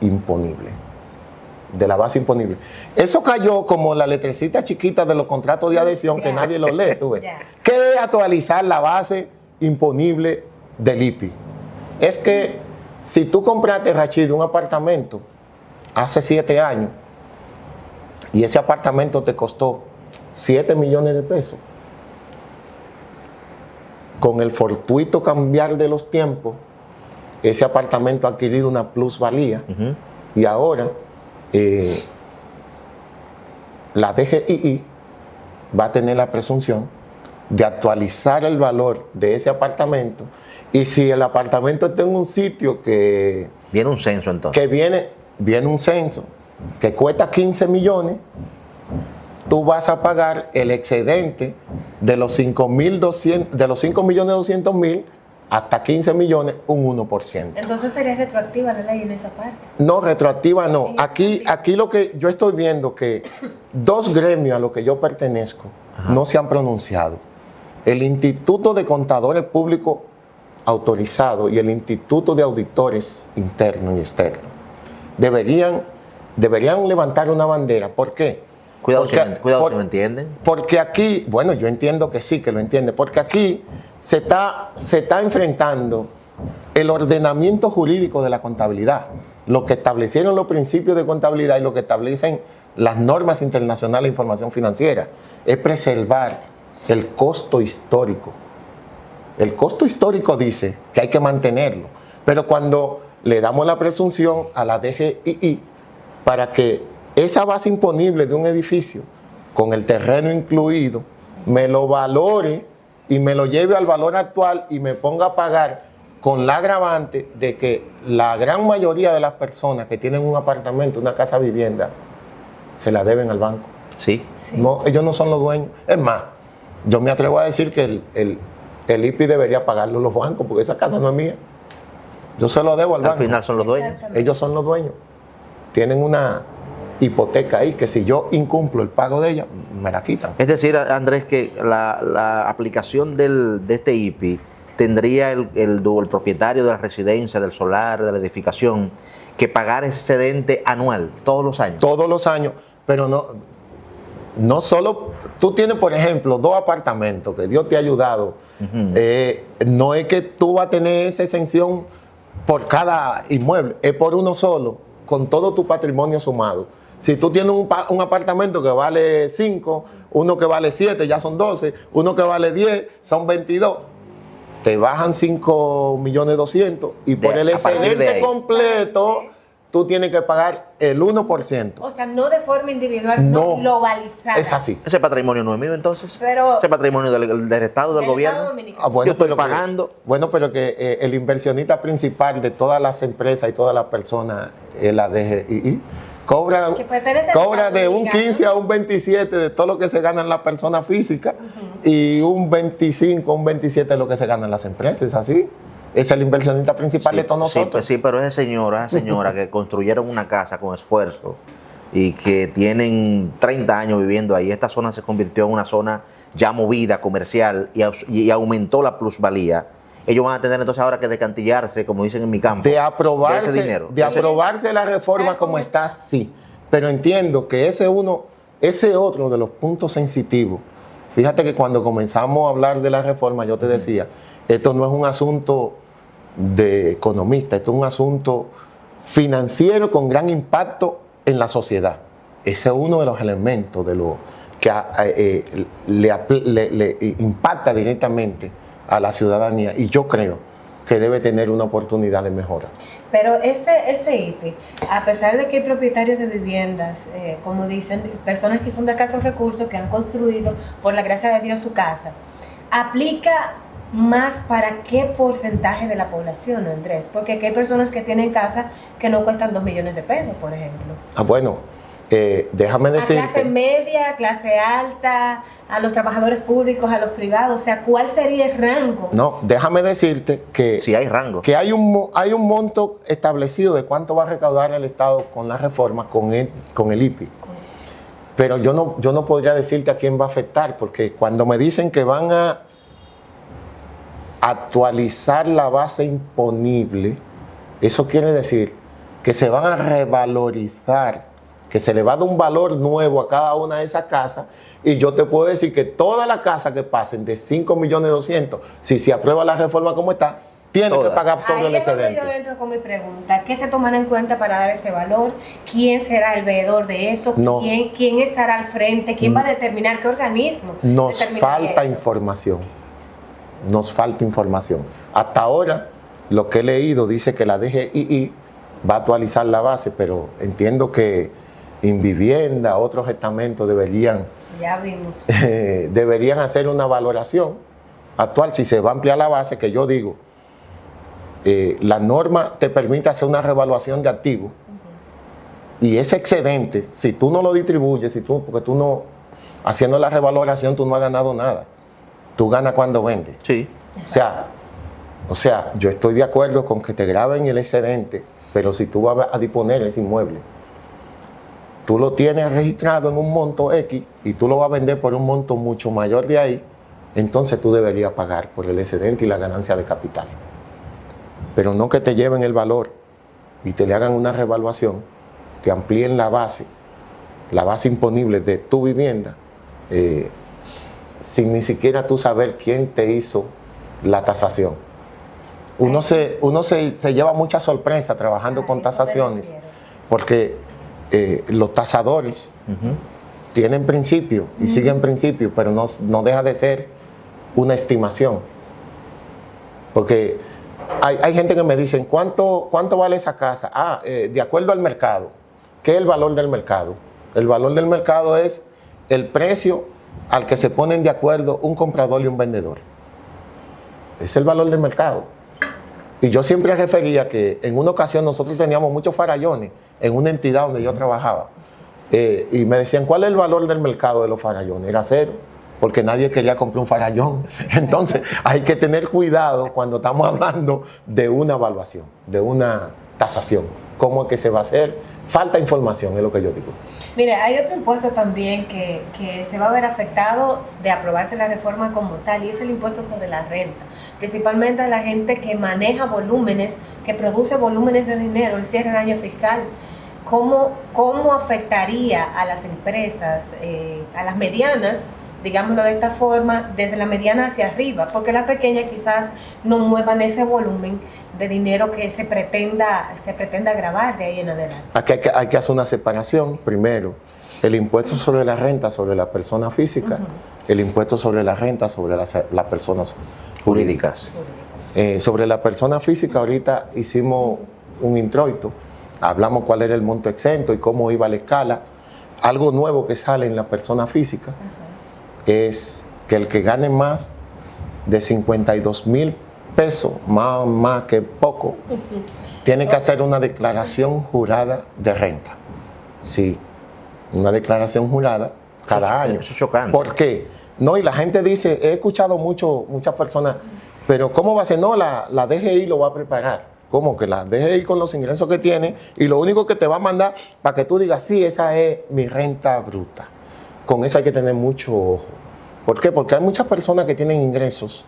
[SPEAKER 4] imponible. Eso cayó como la letrecita chiquita de los contratos de adhesión que nadie los lee, tú ves. ¿Qué es actualizar la base imponible del IPI? Es que Si tú compraste, Rachid, un apartamento hace 7 años y ese apartamento te costó 7 millones de pesos, con el fortuito cambiar de los tiempos, ese apartamento ha adquirido una plusvalía y ahora la DGII va a tener la presunción de actualizar el valor de ese apartamento, y si el apartamento está en un sitio que...
[SPEAKER 2] Viene un censo entonces.
[SPEAKER 4] Que viene un censo que cuesta 15 millones, tú vas a pagar el excedente de los 5.200.000 hasta 15 millones, un 1%.
[SPEAKER 3] Entonces sería retroactiva la ley en esa parte.
[SPEAKER 4] No, retroactiva no. Aquí lo que yo estoy viendo, que 2 gremios a los que yo pertenezco no se han pronunciado. El Instituto de Contadores Públicos Autorizados y el Instituto de Auditores Internos y Externos deberían levantar una bandera. ¿Por qué?
[SPEAKER 2] Cuidado si me entienden.
[SPEAKER 4] Porque aquí, bueno, yo entiendo que sí, que lo entiende, porque aquí se está enfrentando el ordenamiento jurídico de la contabilidad, lo que establecieron los principios de contabilidad y lo que establecen las normas internacionales de información financiera, es preservar el costo histórico. El costo histórico dice que hay que mantenerlo, pero cuando le damos la presunción a la DGII para que esa base imponible de un edificio, con el terreno incluido, me lo valore y me lo lleve al valor actual y me ponga a pagar con la agravante de que la gran mayoría de las personas que tienen un apartamento, una casa vivienda, se la deben al banco.
[SPEAKER 2] Sí.
[SPEAKER 4] No, ellos no son los dueños. Es más, yo me atrevo a decir que el IPI debería pagarlo los bancos, porque esa casa no es mía. Yo se lo debo al banco.
[SPEAKER 2] Al final son los dueños.
[SPEAKER 4] Ellos son los dueños. Tienen una hipoteca ahí que si yo incumplo el pago de ella, me la quitan.
[SPEAKER 2] Es decir, Andrés, que la aplicación de este IPI tendría el propietario de la residencia, del solar, de la edificación, que pagar ese excedente anual, todos los años.
[SPEAKER 4] Todos los años, pero no solo, tú tienes, por ejemplo, 2 apartamentos que Dios te ha ayudado. No es que tú vas a tener esa exención por cada inmueble, es por uno solo, con todo tu patrimonio sumado. Si tú tienes un apartamento que vale 5, uno que vale 7, ya son 12, uno que vale 10, son 22, te bajan 5.200.000 y por el excedente completo tú tienes que pagar el 1%.
[SPEAKER 3] O sea, no de forma individual, sino globalizada.
[SPEAKER 4] Es así.
[SPEAKER 2] Ese patrimonio no es mío, entonces.
[SPEAKER 3] Pero
[SPEAKER 2] ese patrimonio del Estado, del gobierno.
[SPEAKER 4] Bueno,
[SPEAKER 2] yo estoy pagando.
[SPEAKER 4] Pero que el inversionista principal de todas las empresas y todas las personas es la DGII. Cobra de un 15 a un 27 de todo lo que se ganan las personas físicas y un 25, un 27 de lo que se ganan las empresas. ¿Es así? Es el inversionista principal de todos nosotros.
[SPEAKER 2] Sí, pero esa señora que construyeron una casa con esfuerzo y que tienen 30 años viviendo ahí, esta zona se convirtió en una zona ya movida, comercial, y aumentó la plusvalía. Ellos van a tener entonces ahora que decantillarse, como dicen en mi campo,
[SPEAKER 4] de aprobarse,
[SPEAKER 2] de ese dinero.
[SPEAKER 4] De aprobarse la reforma como está, sí. Pero entiendo que ese otro de los puntos sensitivos. Fíjate que cuando comenzamos a hablar de la reforma, yo te decía, esto no es un asunto de economista, esto es un asunto financiero con gran impacto en la sociedad. Ese es uno de los elementos de lo que le impacta directamente a la ciudadanía, y yo creo que debe tener una oportunidad de mejora.
[SPEAKER 3] Pero ese IPI, a pesar de que hay propietarios de viviendas, como dicen, personas que son de escasos recursos, que han construido, por la gracia de Dios, su casa, ¿aplica más para qué porcentaje de la población, Andrés? Porque aquí hay personas que tienen casas que no cuestan 2 millones de pesos, por ejemplo.
[SPEAKER 4] Bueno, déjame decirte...
[SPEAKER 3] ¿A clase media, clase alta, a los trabajadores públicos, a los privados? O sea, ¿cuál sería el rango?
[SPEAKER 4] No, déjame decirte que...
[SPEAKER 2] Sí, hay rango.
[SPEAKER 4] Que hay un monto establecido de cuánto va a recaudar el Estado con la reforma, con el IPI. Pero yo no podría decirte a quién va a afectar, porque cuando me dicen que van a actualizar la base imponible, eso quiere decir que se van a revalorizar, que se le va a dar un valor nuevo a cada una de esas casas, y yo te puedo decir que todas las casas que pasen de 5.200.000, si se aprueba la reforma como está, tiene
[SPEAKER 2] Todas.
[SPEAKER 4] que pagar sobre el
[SPEAKER 3] Ahí es donde
[SPEAKER 4] excedente.
[SPEAKER 3] yo entro con mi pregunta. ¿Qué se tomará en cuenta para dar este valor? ¿Quién será el veedor de eso?
[SPEAKER 4] No.
[SPEAKER 3] ¿Quién estará al frente? ¿Quién va a determinar? ¿Qué organismo?
[SPEAKER 4] Nos
[SPEAKER 3] determinaría
[SPEAKER 4] falta
[SPEAKER 3] eso?
[SPEAKER 4] información. Nos falta información. Hasta ahora, lo que he leído dice que la DGII va a actualizar la base, pero entiendo que Invivienda, otros estamentos deberían
[SPEAKER 3] Ya vimos.
[SPEAKER 4] deberían hacer una valoración actual si se va a ampliar la base, que yo digo, la norma te permite hacer una revaluación de activos y ese excedente, si tú no lo distribuyes, porque tú no, haciendo la revaloración, tú no has ganado nada. Tú ganas cuando vendes.
[SPEAKER 2] Sí.
[SPEAKER 4] O sea, yo estoy de acuerdo con que te graben el excedente, pero si tú vas a disponer ese inmueble, tú lo tienes registrado en un monto X y tú lo vas a vender por un monto mucho mayor de ahí, entonces tú deberías pagar por el excedente y la ganancia de capital. Pero no que te lleven el valor y te le hagan una revaluación, que amplíen la base imponible de tu vivienda, sin ni siquiera tú saber quién te hizo la tasación. Uno se lleva mucha sorpresa trabajando con
[SPEAKER 3] eso me
[SPEAKER 4] tasaciones,
[SPEAKER 3] refiero.
[SPEAKER 4] porque los tasadores tienen principios y siguen principios, pero no deja de ser una estimación. Porque hay gente que me dicen, ¿cuánto vale esa casa? De acuerdo al mercado. ¿Qué es el valor del mercado? El valor del mercado es el precio al que se ponen de acuerdo un comprador y un vendedor. Es el valor del mercado. Y yo siempre refería que en una ocasión nosotros teníamos muchos farallones en una entidad donde yo trabajaba. Y me decían, ¿cuál es el valor del mercado de los farallones? Era cero, porque nadie quería comprar un farallón. Entonces hay que tener cuidado cuando estamos hablando de una evaluación, de una tasación. ¿Cómo es que se va a hacer? Falta información, es lo que yo digo.
[SPEAKER 3] Mire, hay otro impuesto también que se va a ver afectado de aprobarse la reforma como tal, y es el impuesto sobre la renta. Principalmente a la gente que maneja volúmenes, que produce volúmenes de dinero, el cierre de año fiscal. ¿Cómo afectaría a las empresas, a las medianas, digámoslo de esta forma, desde la mediana hacia arriba? Porque las pequeñas quizás no muevan ese volumen de dinero que se pretenda grabar de ahí en adelante.
[SPEAKER 4] Aquí hay que hacer una separación. Primero, el impuesto sobre la renta sobre la persona física, el impuesto sobre la renta sobre las personas
[SPEAKER 2] Jurídicas.
[SPEAKER 4] Sobre la persona física, ahorita hicimos un introito, hablamos cuál era el monto exento y cómo iba la escala. Algo nuevo que sale en la persona física es que el que gane más de 52,000 pesos, más que poco, tiene que hacer una declaración jurada de renta. Sí, una declaración jurada cada año.
[SPEAKER 2] Eso es chocante.
[SPEAKER 4] ¿Por qué? No, y la gente dice, he escuchado muchas personas, pero ¿cómo va a ser? No, la DGI lo va a preparar. ¿Cómo que la DGI con los ingresos que tiene y lo único que te va a mandar para que tú digas, sí, esa es mi renta bruta? Con eso hay que tener mucho ojo. ¿Por qué? Porque hay muchas personas que tienen ingresos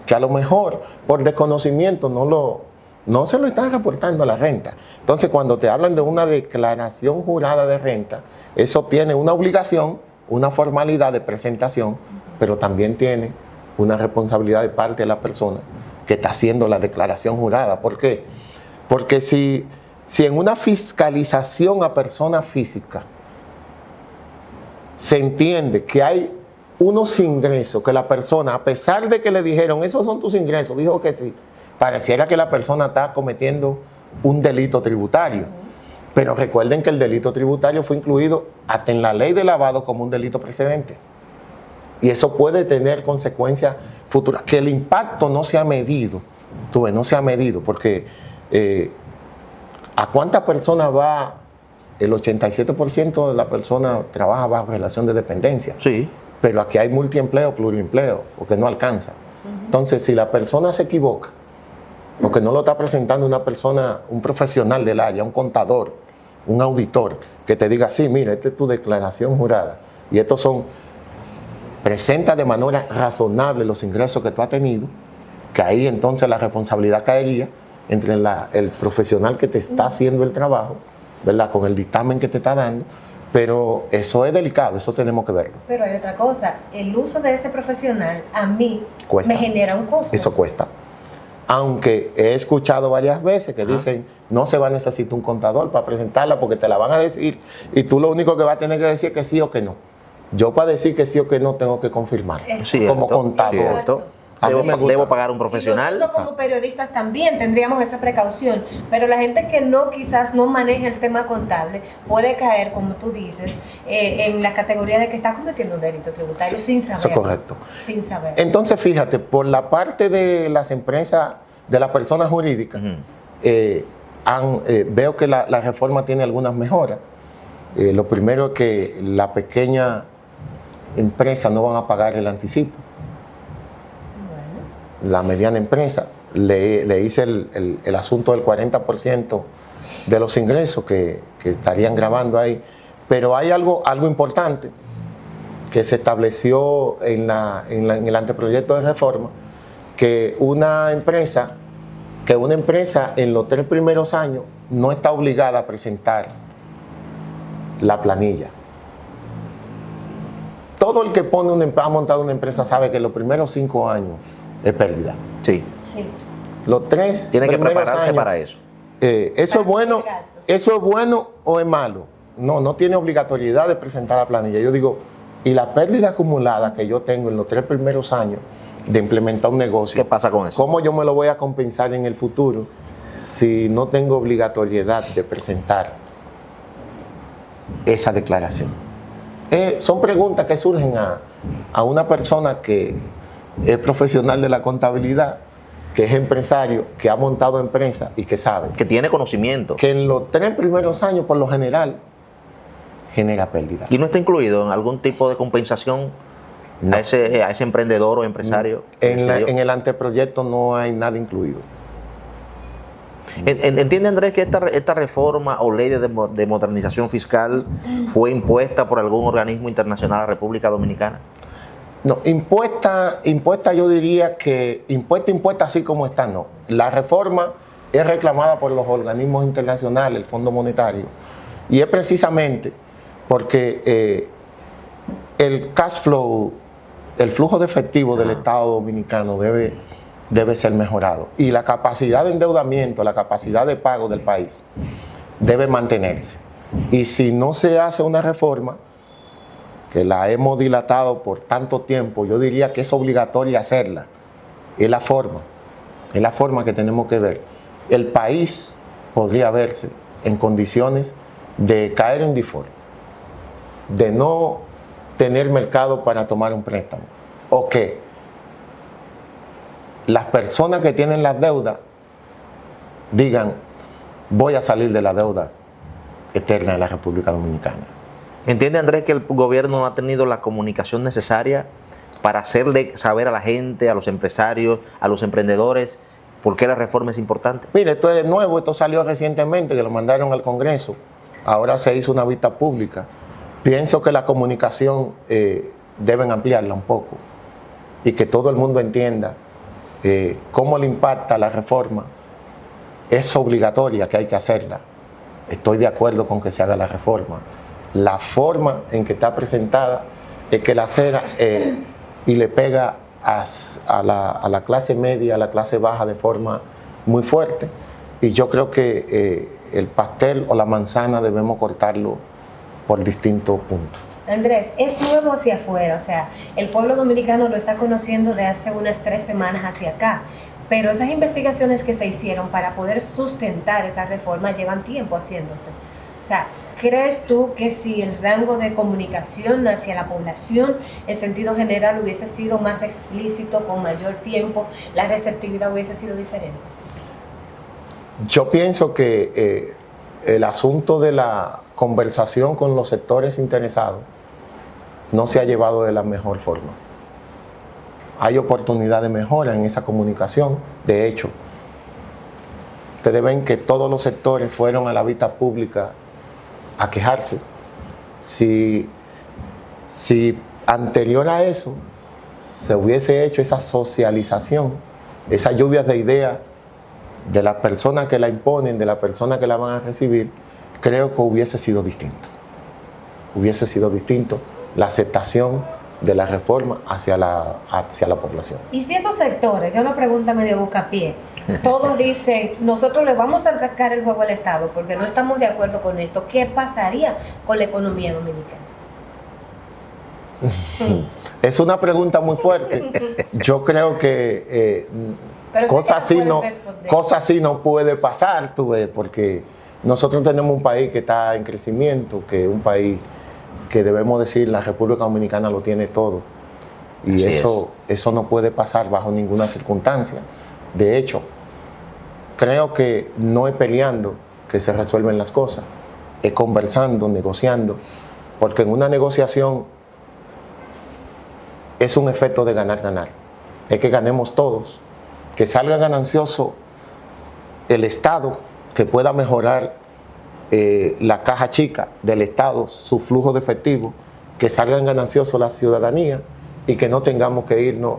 [SPEAKER 4] que a lo mejor por desconocimiento no se lo están reportando a la renta. Entonces, cuando te hablan de una declaración jurada de renta, eso tiene una obligación, una formalidad de presentación, pero también tiene una responsabilidad de parte de la persona que está haciendo la declaración jurada. ¿Por qué? Porque si en una fiscalización a persona física se entiende que hay unos ingresos que la persona, a pesar de que le dijeron, esos son tus ingresos, dijo que sí, pareciera que la persona está cometiendo un delito tributario. Pero recuerden que el delito tributario fue incluido hasta en la ley de lavado como un delito precedente. Y eso puede tener consecuencias futuras. Que el impacto no se ha medido, no se ha medido, porque ¿a cuántas personas va? El 87% de la persona trabaja bajo relación de dependencia.
[SPEAKER 2] Sí.
[SPEAKER 4] Pero aquí hay multiempleo, pluriempleo, porque no alcanza. Entonces, si la persona se equivoca, porque no lo está presentando una persona, un profesional del área, un contador, un auditor, que te diga, sí, mira, esta es tu declaración jurada, y estos son, presenta de manera razonable los ingresos que tú has tenido, que ahí entonces la responsabilidad caería entre el profesional que te está haciendo el trabajo, ¿verdad?, con el dictamen que te está dando. Pero eso es delicado, eso tenemos que verlo.
[SPEAKER 3] Pero hay otra cosa, el uso de ese profesional a mí
[SPEAKER 4] Cuesta.
[SPEAKER 3] me genera un costo.
[SPEAKER 4] Eso cuesta. Aunque he escuchado varias veces que dicen, no se va a necesitar un contador para presentarla porque te la van a decir y tú lo único que vas a tener que decir es que sí o que no. Yo para decir que sí o que no tengo que confirmar. Como contador.
[SPEAKER 2] Cierto.
[SPEAKER 4] A mí me gusta.
[SPEAKER 2] Debo pagar un profesional.
[SPEAKER 3] Y nosotros como periodistas también tendríamos esa precaución, pero la gente que no quizás no maneja el tema contable puede caer, como tú dices, en la categoría de que está cometiendo un delito tributario sin saber.
[SPEAKER 4] Eso es correcto.
[SPEAKER 3] Sin saber.
[SPEAKER 4] Entonces, fíjate, por la parte de las empresas, de las personas jurídicas, veo que la reforma tiene algunas mejoras. Lo primero es que la pequeña empresa no van a pagar el anticipo. La mediana empresa, le hice el asunto del 40% de los ingresos que estarían grabando ahí. Pero hay algo importante que se estableció en el anteproyecto de reforma, que una empresa en los 3 primeros años no está obligada a presentar la planilla. Todo el que ha montado una empresa sabe que los primeros 5 años es pérdida.
[SPEAKER 2] Sí.
[SPEAKER 4] Los 3
[SPEAKER 2] Tiene que
[SPEAKER 4] primeros
[SPEAKER 2] prepararse
[SPEAKER 4] años,
[SPEAKER 2] para eso.
[SPEAKER 4] ¿Eso es bueno o es malo? No tiene obligatoriedad de presentar la planilla. Yo digo, y la pérdida acumulada que yo tengo en los 3 primeros años de implementar un negocio,
[SPEAKER 2] ¿Qué pasa con eso?
[SPEAKER 4] ¿cómo yo me lo voy a compensar en el futuro si no tengo obligatoriedad de presentar esa declaración? Son preguntas que surgen a una persona que es profesional de la contabilidad, que es empresario, que ha montado empresas y que sabe.
[SPEAKER 2] Que tiene conocimiento.
[SPEAKER 4] Que en los 3 primeros años, por lo general, genera pérdida.
[SPEAKER 2] ¿Y no está incluido en algún tipo de compensación a ese emprendedor o empresario?
[SPEAKER 4] En el anteproyecto no hay nada incluido.
[SPEAKER 2] ¿Entiende, Andrés, que esta reforma o ley de modernización fiscal fue impuesta por algún organismo internacional a la República Dominicana?
[SPEAKER 4] No, impuesta yo diría que impuesta así como está, no. La reforma es reclamada por los organismos internacionales, el Fondo Monetario, y es precisamente porque el cash flow, el flujo de efectivo del Estado Dominicano debe ser mejorado. Y la capacidad de endeudamiento, la capacidad de pago del país debe mantenerse. Y si no se hace una reforma, que la hemos dilatado por tanto tiempo, yo diría que es obligatoria hacerla. Es la forma que tenemos que ver. El país podría verse en condiciones de caer en default, de no tener mercado para tomar un préstamo, o que las personas que tienen las deudas digan, voy a salir de la deuda eterna de la República Dominicana.
[SPEAKER 2] ¿Entiende, Andrés, que el gobierno no ha tenido la comunicación necesaria para hacerle saber a la gente, a los empresarios, a los emprendedores, por qué la reforma es importante?
[SPEAKER 4] Mire, esto es nuevo, esto salió recientemente, que lo mandaron al Congreso. Ahora se hizo una vista pública. Pienso que la comunicación deben ampliarla un poco y que todo el mundo entienda cómo le impacta la reforma. Es obligatoria que hay que hacerla. Estoy de acuerdo con que se haga la reforma. La forma en que está presentada es que la acera y le pega a la clase media, a la clase baja de forma muy fuerte. Y yo creo que el pastel o la manzana debemos cortarlo por distintos puntos.
[SPEAKER 3] Andrés, es nuevo hacia afuera, o sea, el pueblo dominicano lo está conociendo de hace unas 3 semanas hacia acá, pero esas investigaciones que se hicieron para poder sustentar esa reforma llevan tiempo haciéndose. O sea, ¿crees tú que si el rango de comunicación hacia la población en sentido general hubiese sido más explícito, con mayor tiempo, la receptividad hubiese sido diferente?
[SPEAKER 4] Yo pienso que el asunto de la conversación con los sectores interesados no se ha llevado de la mejor forma. Hay oportunidad de mejora en esa comunicación. De hecho, ustedes ven que todos los sectores fueron a la vista pública a quejarse. Si anterior a eso se hubiese hecho esa socialización, esas lluvias de ideas de las personas que la imponen, de las personas que la van a recibir, creo que hubiese sido distinto. Hubiese sido distinto. La aceptación de la reforma hacia la población.
[SPEAKER 3] Y si esos sectores, ya una pregunta medio buscapié, todos dicen, nosotros le vamos a arrancar el juego al Estado porque no estamos de acuerdo con esto, ¿qué pasaría con la economía dominicana?
[SPEAKER 4] Es una pregunta muy fuerte. Yo creo que cosas así no puede pasar, tú ves, porque nosotros tenemos un país que está en crecimiento, que es un país que debemos decir, la República Dominicana lo tiene todo. Y eso no puede pasar bajo ninguna circunstancia. De hecho, creo que no es peleando que se resuelven las cosas, es conversando, negociando, porque en una negociación es un efecto de ganar-ganar. Es que ganemos todos, que salga ganancioso el Estado, que pueda mejorar la caja chica del Estado, su flujo de efectivo, que salgan gananciosos la ciudadanía y que no tengamos que irnos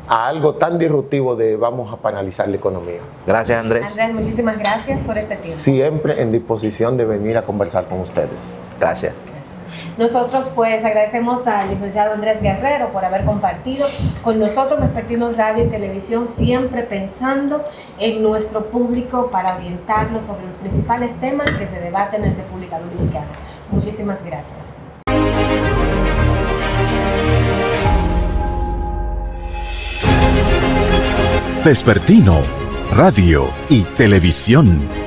[SPEAKER 4] a algo tan disruptivo de vamos a paralizar la economía.
[SPEAKER 2] Gracias, Andrés.
[SPEAKER 3] Andrés, muchísimas gracias por este tiempo.
[SPEAKER 4] Siempre en disposición de venir a conversar con ustedes.
[SPEAKER 2] Gracias.
[SPEAKER 3] Nosotros pues agradecemos al licenciado Andrés Guerrero por haber compartido con nosotros Vespertino Radio y Televisión, siempre pensando en nuestro público para orientarlos sobre los principales temas que se debaten en República Dominicana. Muchísimas gracias.
[SPEAKER 1] Vespertino, Radio y Televisión.